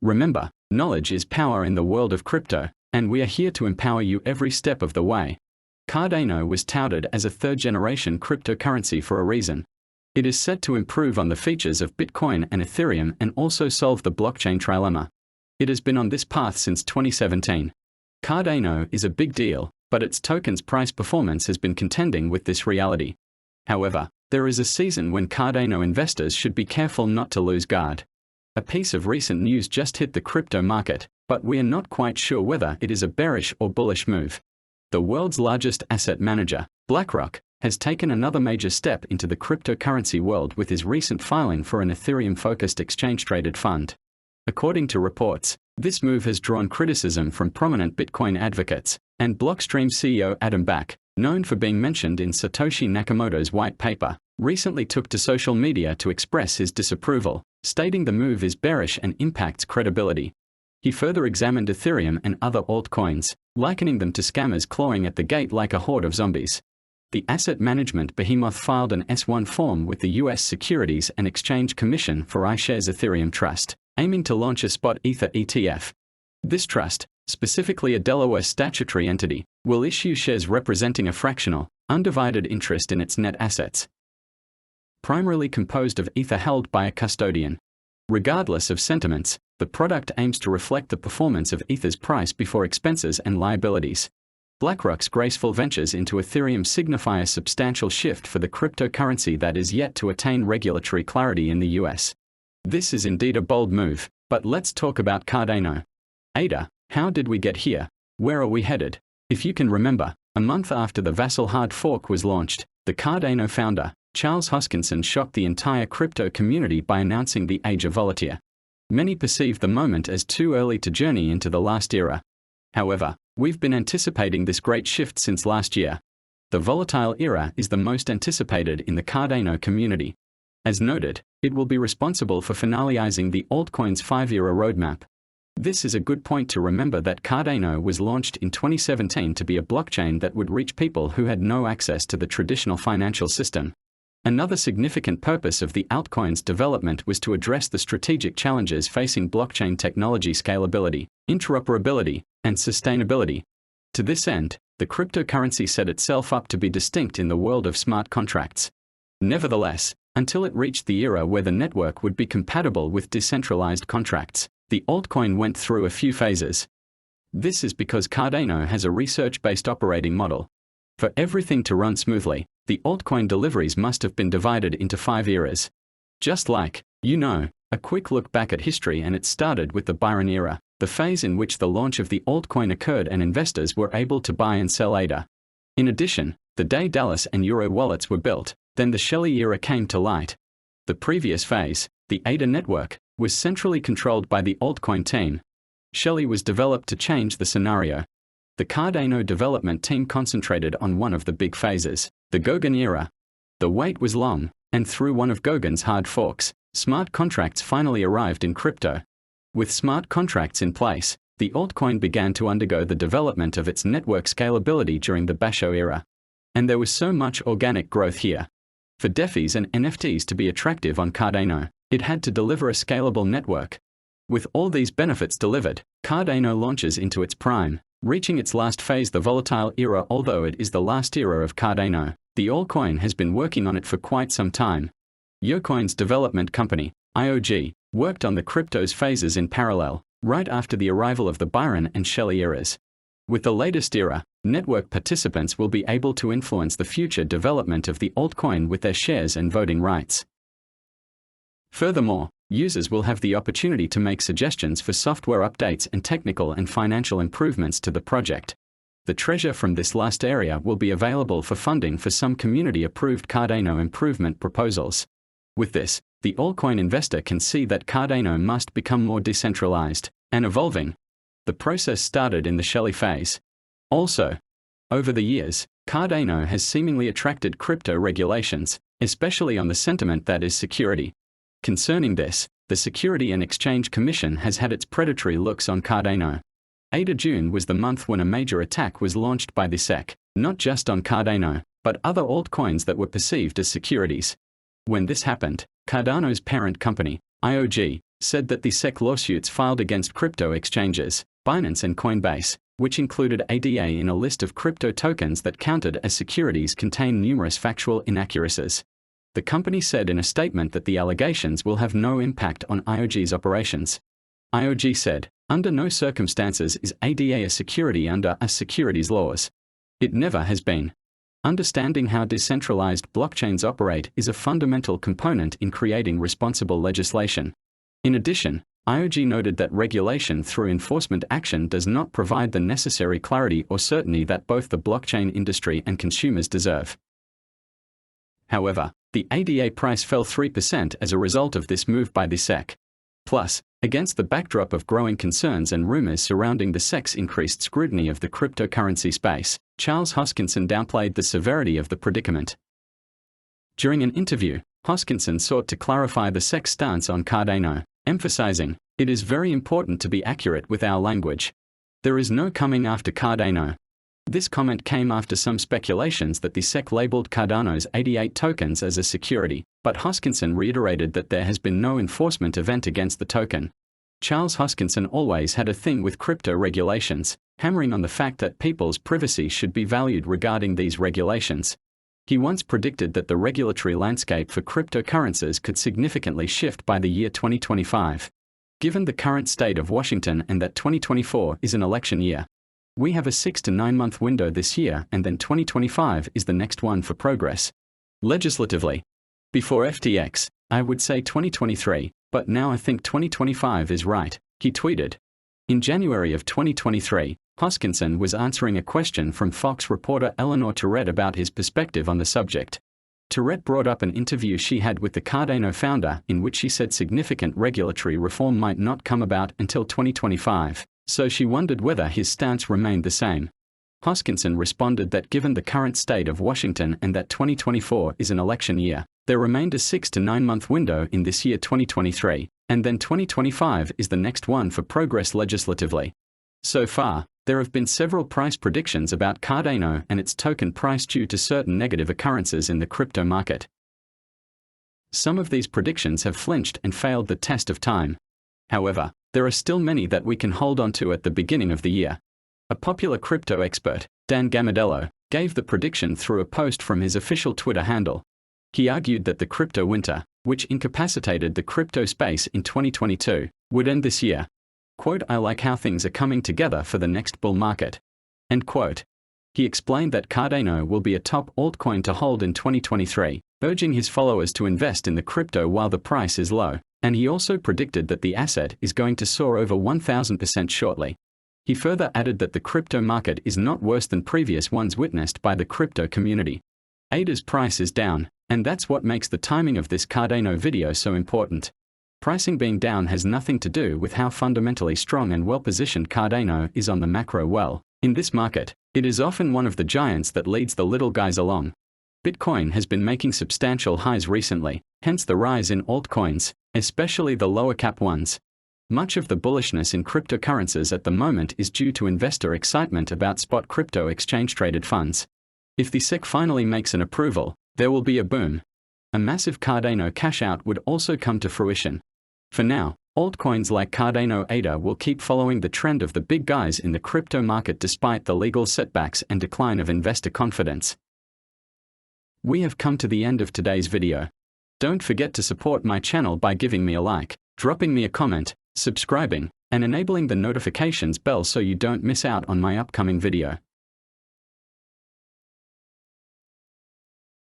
Remember, knowledge is power in the world of crypto, and we are here to empower you every step of the way. Cardano was touted as a third-generation cryptocurrency for a reason. It is set to improve on the features of Bitcoin and Ethereum and also solve the blockchain trilemma. It has been on this path since 2017. Cardano is a big deal, but its token's price performance has been contending with this reality. However, there is a season when Cardano investors should be careful not to lose guard. A piece of recent news just hit the crypto market, but we are not quite sure whether it is a bearish or bullish move. The world's largest asset manager, BlackRock, has taken another major step into the cryptocurrency world with his recent filing for an Ethereum-focused exchange-traded fund. According to reports, this move has drawn criticism from prominent Bitcoin advocates, and Blockstream CEO Adam Back, known for being mentioned in Satoshi Nakamoto's white paper, recently took to social media to express his disapproval, stating the move is bearish and impacts credibility. He further examined Ethereum and other altcoins, likening them to scammers clawing at the gate like a horde of zombies. The asset management behemoth filed an S-1 form with the U.S. Securities and Exchange Commission for iShares Ethereum Trust, aiming to launch a spot Ether ETF. This trust, specifically a Delaware statutory entity, will issue shares representing a fractional, undivided interest in its net assets, primarily composed of Ether held by a custodian. Regardless of sentiments, the product aims to reflect the performance of Ether's price before expenses and liabilities. BlackRock's graceful ventures into Ethereum signify a substantial shift for the cryptocurrency that is yet to attain regulatory clarity in the US. This is indeed a bold move, but let's talk about Cardano. Ada, how did we get here? Where are we headed? If you can remember, a month after the Vassal hard fork was launched, the Cardano founder, Charles Hoskinson, shocked the entire crypto community by announcing the age of volatility. Many perceived the moment as too early to journey into the last era. However, we've been anticipating this great shift since last year. The volatile era is the most anticipated in the Cardano community. As noted, it will be responsible for finalizing the altcoin's 5-era roadmap. This is a good point to remember that Cardano was launched in 2017 to be a blockchain that would reach people who had no access to the traditional financial system. Another significant purpose of the altcoin's development was to address the strategic challenges facing blockchain technology: scalability, interoperability, and sustainability. To this end, the cryptocurrency set itself up to be distinct in the world of smart contracts. Nevertheless, until it reached the era where the network would be compatible with decentralized contracts, the altcoin went through a few phases. This is because Cardano has a research-based operating model. For everything to run smoothly, the altcoin deliveries must have been divided into 5 eras. Just like, a quick look back at history, and it started with the Byron era, the phase in which the launch of the altcoin occurred and investors were able to buy and sell ADA. In addition, the day Dallas and Euro wallets were built, then the Shelley era came to light. The previous phase, the ADA network, was centrally controlled by the altcoin team. Shelley was developed to change the scenario. The Cardano development team concentrated on one of the big phases, the Goguen era. The wait was long, and through one of Goggen's hard forks, smart contracts finally arrived in crypto. With smart contracts in place, the altcoin began to undergo the development of its network scalability during the Basho era. And there was so much organic growth here. For DeFis and NFTs to be attractive on Cardano, it had to deliver a scalable network. With all these benefits delivered, Cardano launches into its prime, reaching its last phase, the volatile era. Although it is the last era of Cardano, the altcoin has been working on it for quite some time. Yocoin's development company, IOG, worked on the crypto's phases in parallel, right after the arrival of the Byron and Shelley eras. With the latest era, network participants will be able to influence the future development of the altcoin with their shares and voting rights. Furthermore, users will have the opportunity to make suggestions for software updates and technical and financial improvements to the project. The treasure from this last area will be available for funding for some community-approved Cardano improvement proposals. With this, the altcoin investor can see that Cardano must become more decentralized and evolving. The process started in the Shelley phase. Also, over the years, Cardano has seemingly attracted crypto regulations, especially on the sentiment that is security. Concerning this, the Security and Exchange Commission has had its predatory looks on Cardano. June was the month when a major attack was launched by the SEC, not just on Cardano, but other altcoins that were perceived as securities. When this happened, Cardano's parent company, IOG, said that the SEC lawsuits filed against crypto exchanges, Binance and Coinbase, which included ADA in a list of crypto tokens that counted as securities, contain numerous factual inaccuracies. The company said in a statement that the allegations will have no impact on IOG's operations. IOG said, "Under no circumstances is ADA a security under US securities laws. It never has been. Understanding how decentralized blockchains operate is a fundamental component in creating responsible legislation." In addition, IOG noted that regulation through enforcement action does not provide the necessary clarity or certainty that both the blockchain industry and consumers deserve. However, the ADA price fell 3% as a result of this move by the SEC. Plus, against the backdrop of growing concerns and rumors surrounding the SEC's increased scrutiny of the cryptocurrency space, Charles Hoskinson downplayed the severity of the predicament. During an interview, Hoskinson sought to clarify the SEC's stance on Cardano, emphasizing, "It is very important to be accurate with our language. There is no coming after Cardano." This comment came after some speculations that the SEC labeled Cardano's 88 tokens as a security, but Hoskinson reiterated that there has been no enforcement event against the token. Charles Hoskinson always had a thing with crypto regulations, hammering on the fact that people's privacy should be valued regarding these regulations. He once predicted that the regulatory landscape for cryptocurrencies could significantly shift by the year 2025. Given the current state of Washington and that 2024 is an election year, we have a 6 to 9 month window this year, and then 2025 is the next one for progress. Legislatively, before FTX, I would say 2023, but now I think 2025 is right, he tweeted. In January of 2023, Hoskinson was answering a question from Fox reporter Eleanor Tourette about his perspective on the subject. Tourette brought up an interview she had with the Cardano founder in which she said significant regulatory reform might not come about until 2025, so she wondered whether his stance remained the same. Hoskinson responded that given the current state of Washington and that 2024 is an election year, there remained a 6 to 9 month window in this year 2023, and then 2025 is the next one for progress legislatively. So far, there have been several price predictions about Cardano and its token price due to certain negative occurrences in the crypto market. Some of these predictions have flinched and failed the test of time. However, there are still many that we can hold on to at the beginning of the year. A popular crypto expert, Dan Gamadello, gave the prediction through a post from his official Twitter handle. He argued that the crypto winter, which incapacitated the crypto space in 2022, would end this year. Quote, "I like how things are coming together for the next bull market." End quote. He explained that Cardano will be a top altcoin to hold in 2023, urging his followers to invest in the crypto while the price is low, and he also predicted that the asset is going to soar over 1,000% shortly. He further added that the crypto market is not worse than previous ones witnessed by the crypto community. ADA's price is down, and that's what makes the timing of this Cardano video so important. Pricing being down has nothing to do with how fundamentally strong and well-positioned Cardano is on the macro well. In this market, it is often one of the giants that leads the little guys along. Bitcoin has been making substantial highs recently, hence the rise in altcoins, especially the lower cap ones. Much of the bullishness in cryptocurrencies at the moment is due to investor excitement about spot crypto exchange-traded funds. If the SEC finally makes an approval, there will be a boom. A massive Cardano cash-out would also come to fruition. For now, altcoins like Cardano ADA will keep following the trend of the big guys in the crypto market despite the legal setbacks and decline of investor confidence. We have come to the end of today's video. Don't forget to support my channel by giving me a like, dropping me a comment, subscribing, and enabling the notifications bell so you don't miss out on my upcoming video.